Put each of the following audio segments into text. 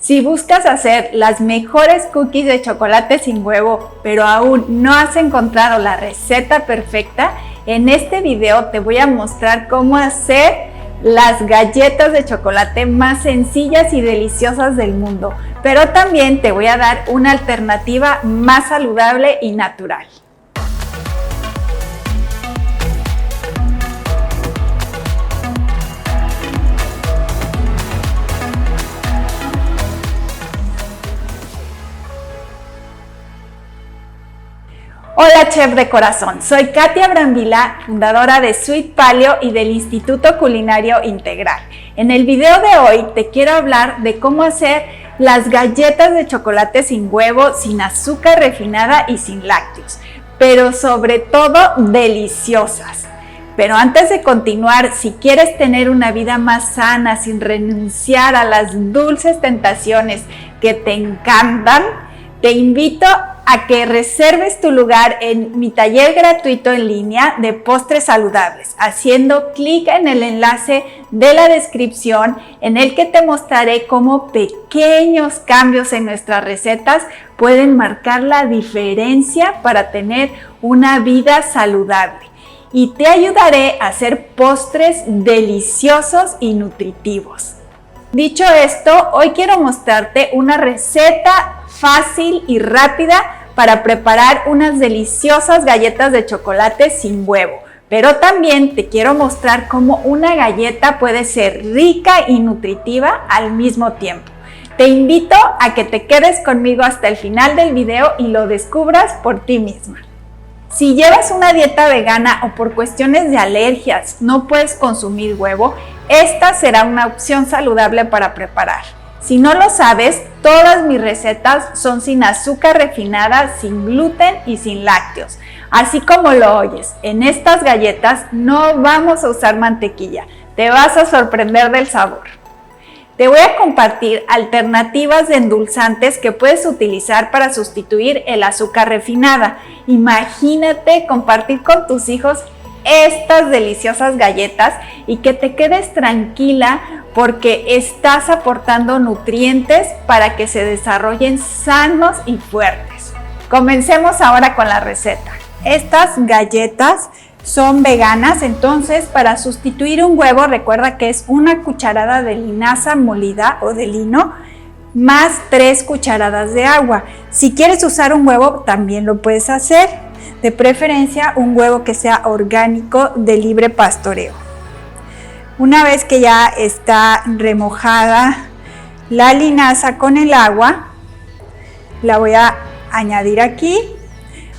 Si buscas hacer las mejores cookies de chocolate sin huevo, pero aún no has encontrado la receta perfecta, en este video te voy a mostrar cómo hacer las galletas de chocolate más sencillas y deliciosas del mundo, pero también te voy a dar una alternativa más saludable y natural. Hola chef de corazón, soy Katia Brambila, fundadora de Sweet Paleo y del Instituto Culinario Integral. En el video de hoy te quiero hablar de cómo hacer las galletas de chocolate sin huevo, sin azúcar refinada y sin lácteos, pero sobre todo deliciosas. Pero antes de continuar, si quieres tener una vida más sana sin renunciar a las dulces tentaciones que te encantan, te invito a que reserves tu lugar en mi taller gratuito en línea de postres saludables, haciendo clic en el enlace de la descripción en el que te mostraré cómo pequeños cambios en nuestras recetas pueden marcar la diferencia para tener una vida saludable. Y te ayudaré a hacer postres deliciosos y nutritivos. Dicho esto, hoy quiero mostrarte una receta fácil y rápida para preparar unas deliciosas galletas de chocolate sin huevo. Pero también te quiero mostrar cómo una galleta puede ser rica y nutritiva al mismo tiempo. Te invito a que te quedes conmigo hasta el final del video y lo descubras por ti misma. Si llevas una dieta vegana o por cuestiones de alergias no puedes consumir huevo, esta será una opción saludable para preparar. Si no lo sabes, todas mis recetas son sin azúcar refinada, sin gluten y sin lácteos. Así como lo oyes, en estas galletas no vamos a usar mantequilla. Te vas a sorprender del sabor. Te voy a compartir alternativas de endulzantes que puedes utilizar para sustituir el azúcar refinada. Imagínate compartir con tus hijos estas deliciosas galletas y que te quedes tranquila porque estás aportando nutrientes para que se desarrollen sanos y fuertes. Comencemos ahora con la receta. Estas galletas son veganas, entonces para sustituir un huevo recuerda que es una cucharada de linaza molida o de lino más 3 cucharadas de agua. Si quieres usar un huevo también lo puedes hacer, de preferencia un huevo que sea orgánico de libre pastoreo. Una vez que ya está remojada la linaza con el agua, la voy a añadir aquí.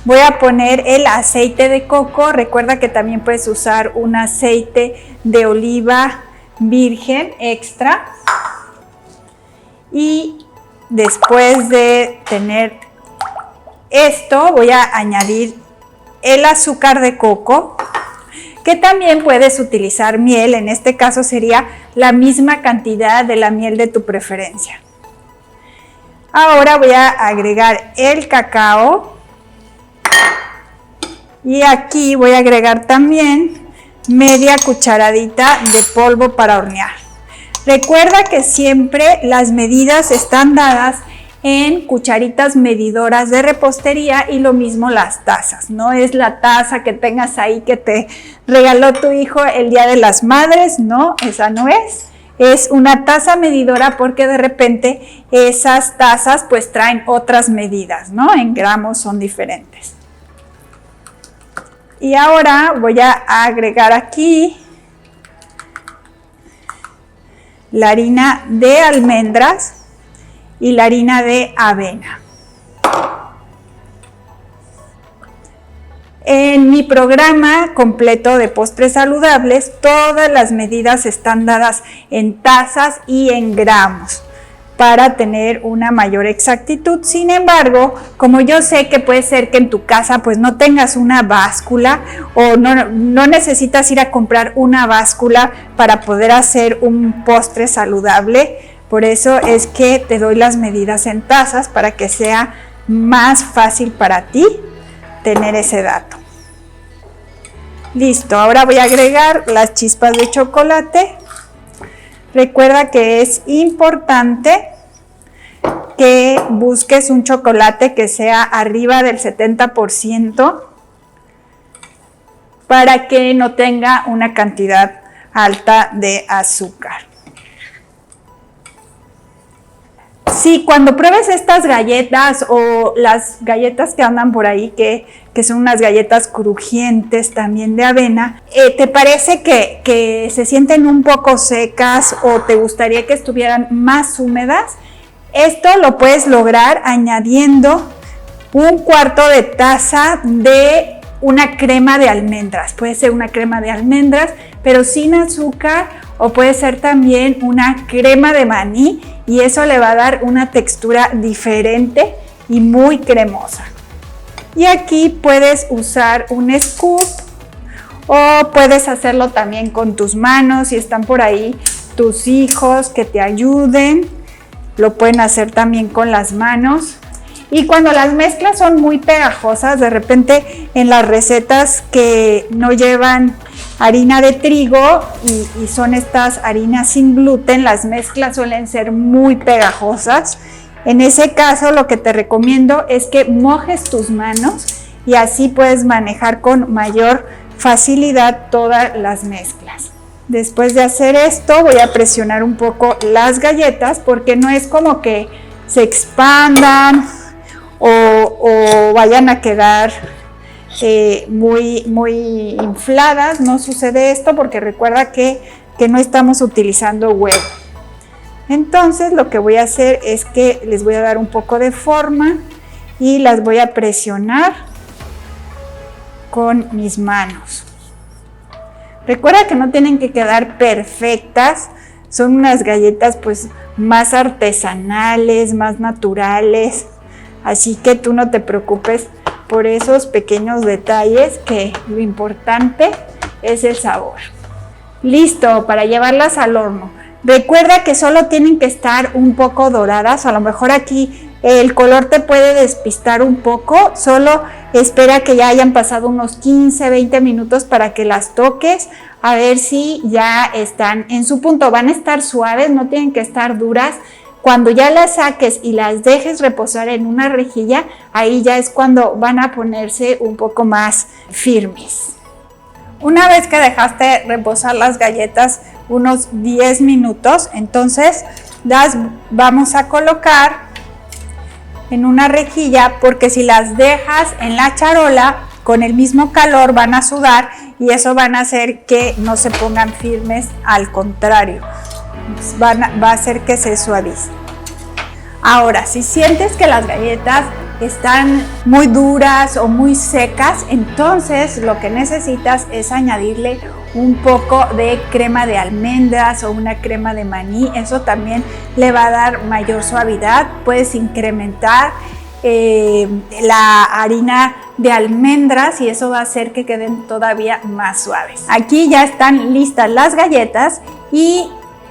Voy a poner el aceite de coco. Recuerda que también puedes usar un aceite de oliva virgen extra. Y después de tener esto, voy a añadir el azúcar de coco, que también puedes utilizar miel. En este caso sería la misma cantidad de la miel de tu preferencia. Ahora voy a agregar el cacao. Y aquí voy a agregar también media cucharadita de polvo para hornear. Recuerda que siempre las medidas están dadas en cucharitas medidoras de repostería y lo mismo las tazas. No es la taza que tengas ahí que te regaló tu hijo el Día de las Madres, no, esa no es. Es una taza medidora porque de repente esas tazas pues traen otras medidas, ¿no? En gramos son diferentes. Y ahora voy a agregar aquí la harina de almendras y la harina de avena. En mi programa completo de postres saludables, todas las medidas están dadas en tazas y en gramos para tener una mayor exactitud. Sin embargo, como yo sé que puede ser que en tu casa pues no tengas una báscula o no necesitas ir a comprar una báscula para poder hacer un postre saludable, por eso es que te doy las medidas en tazas para que sea más fácil para ti tener ese dato. Listo, ahora voy a agregar las chispas de chocolate. Recuerda que es importante busques un chocolate que sea arriba del 70% para que no tenga una cantidad alta de azúcar. Sí, cuando pruebes estas galletas o las galletas que andan por ahí, que son unas galletas crujientes también de avena, ¿te parece que se sienten un poco secas o te gustaría que estuvieran más húmedas? Esto lo puedes lograr añadiendo 1/4 de taza de una crema de almendras. Puede ser una crema de almendras, pero sin azúcar, o puede ser también una crema de maní, y eso le va a dar una textura diferente y muy cremosa. Y aquí puedes usar un scoop o puedes hacerlo también con tus manos. Si están por ahí tus hijos que te ayuden, lo pueden hacer también con las manos. Y cuando las mezclas son muy pegajosas, de repente en las recetas que no llevan harina de trigo y son estas harinas sin gluten, las mezclas suelen ser muy pegajosas. En ese caso, lo que te recomiendo es que mojes tus manos y así puedes manejar con mayor facilidad todas las mezclas. Después de hacer esto, voy a presionar un poco las galletas porque no es como que se expandan o vayan a quedar muy infladas. No sucede esto porque recuerda que no estamos utilizando huevo. Entonces lo que voy a hacer es que les voy a dar un poco de forma y las voy a presionar con mis manos. Recuerda que no tienen que quedar perfectas, son unas galletas pues más artesanales, más naturales, así que tú no te preocupes por esos pequeños detalles, que lo importante es el sabor. Listo para llevarlas al horno. Recuerda que solo tienen que estar un poco doradas, a lo mejor aquí el color te puede despistar un poco, solo espera que ya hayan pasado unos 15-20 minutos para que las toques, a ver si ya están en su punto. Van a estar suaves, no tienen que estar duras. Cuando ya las saques y las dejes reposar en una rejilla, ahí ya es cuando van a ponerse un poco más firmes. Una vez que dejaste reposar las galletas unos 10 minutos, entonces las vamos a colocar en una rejilla, porque si las dejas en la charola con el mismo calor van a sudar y eso van a hacer que no se pongan firmes, al contrario, va a hacer que se suavicen. Ahora, si sientes que las galletas están muy duras o muy secas, entonces lo que necesitas es añadirle un poco de crema de almendras o una crema de maní. Eso también le va a dar mayor suavidad. Puedes incrementar la harina de almendras y eso va a hacer que queden todavía más suaves. Aquí ya están listas las galletas y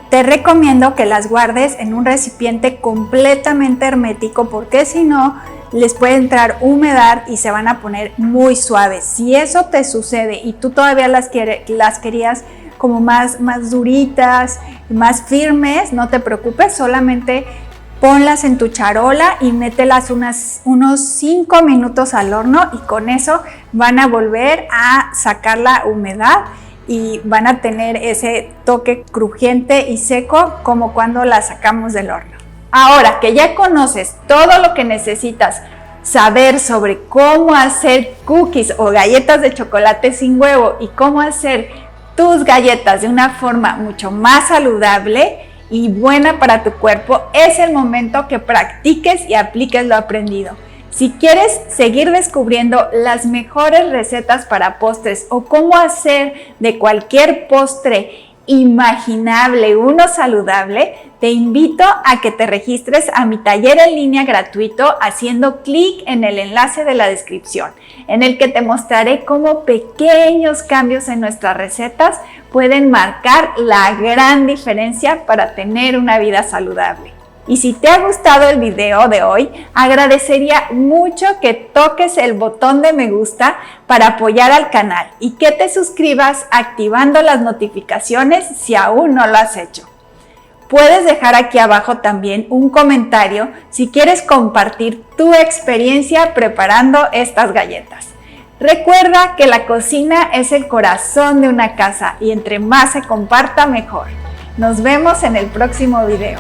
te recomiendo que las guardes en un recipiente completamente hermético, porque si no les puede entrar humedad y se van a poner muy suaves. Si eso te sucede y tú todavía las querías como más duritas, más firmes, no te preocupes, solamente ponlas en tu charola y mételas unos 5 minutos al horno y con eso van a volver a sacar la humedad y van a tener ese toque crujiente y seco como cuando la sacamos del horno. Ahora que ya conoces todo lo que necesitas saber sobre cómo hacer cookies o galletas de chocolate sin huevo y cómo hacer tus galletas de una forma mucho más saludable y buena para tu cuerpo, es el momento que practiques y apliques lo aprendido. Si quieres seguir descubriendo las mejores recetas para postres o cómo hacer de cualquier postre imaginable uno saludable, te invito a que te registres a mi taller en línea gratuito haciendo clic en el enlace de la descripción, en el que te mostraré cómo pequeños cambios en nuestras recetas pueden marcar la gran diferencia para tener una vida saludable. Y si te ha gustado el video de hoy, agradecería mucho que toques el botón de me gusta para apoyar al canal y que te suscribas activando las notificaciones si aún no lo has hecho. Puedes dejar aquí abajo también un comentario si quieres compartir tu experiencia preparando estas galletas. Recuerda que la cocina es el corazón de una casa y entre más se comparta mejor. Nos vemos en el próximo video.